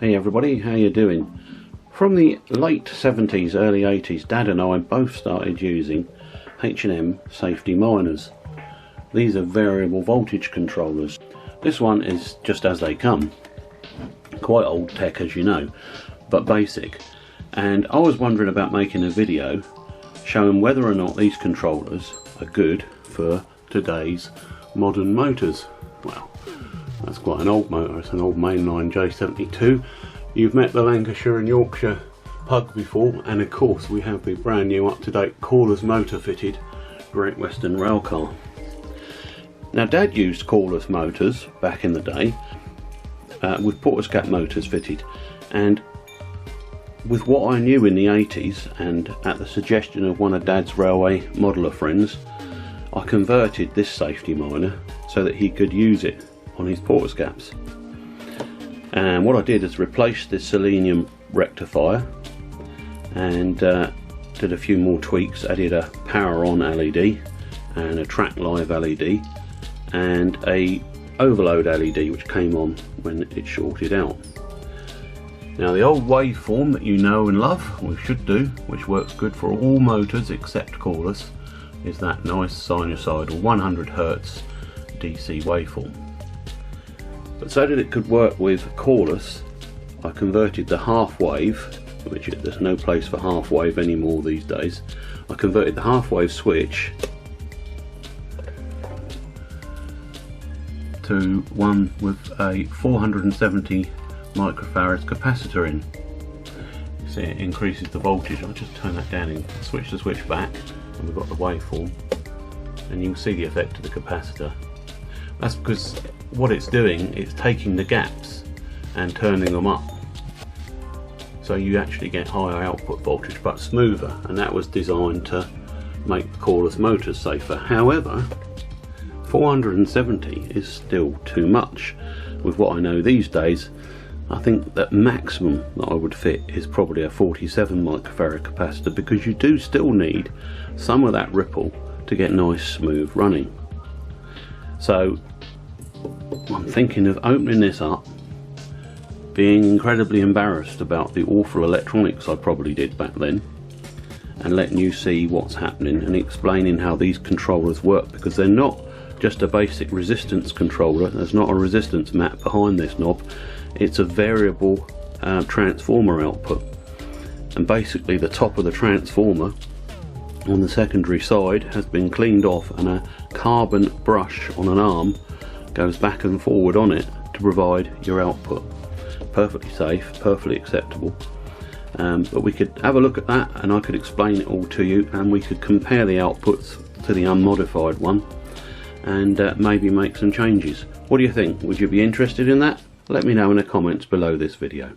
Hey everybody, how you doing? From the late 70s, early 80s, Dad and I both started using H&M safety miners. These are variable voltage controllers. This one is just as they come. Quite old tech, as you know, but basic. And I was wondering about making a video showing whether or not these controllers are good for today's modern motors. Well, that's quite an old motor. It's an old mainline J72. You've met the Lancashire and Yorkshire Pug before, and of course we have the brand new up-to-date cordless motor fitted Great Western railcar. Now Dad used cordless motors back in the day with Porterscat motors fitted, and with what I knew in the 80s and at the suggestion of one of Dad's railway modeller friends, I converted this safety miner so that he could use it on his Porterscats. And what I did is replace this selenium rectifier and did a few more tweaks. Added a power on LED and a track live LED and a overload LED which came on when it shorted out. Now the old waveform that you know and love, we should do, which works good for all motors except cordless, is that nice sinusoidal 100 Hz DC waveform. But so that it could work with cordless, I converted the half wave, which there's no place for half wave anymore these days. I converted the half wave switch to one with a 470 microfarad capacitor in. You see it increases the voltage. I'll just turn that down and switch the switch back, and we've got the waveform, and you can see the effect of the capacitor. That's because what it's doing, it's taking the gaps and turning them up, so you actually get higher output voltage but smoother, and that was designed to make cordless motors safer. However, 470 is still too much. With what I know these days, I think that maximum that I would fit is probably a 47 microfarad capacitor, because you do still need some of that ripple to get nice smooth running. So I'm thinking of opening this up, being incredibly embarrassed about the awful electronics I probably did back then, and letting you see what's happening and explaining how these controllers work, because they're not just a basic resistance controller. There's not a resistance map behind this knob. It's a variable transformer output, and basically the top of the transformer on the secondary side has been cleaned off, and a carbon brush on an arm goes back and forward on it to provide your output. Perfectly safe, perfectly acceptable. But we could have a look at that, and I could explain it all to you, and we could compare the outputs to the unmodified one, and maybe make some changes. What do you think? Would you be interested in that? Let me know in the comments below this video.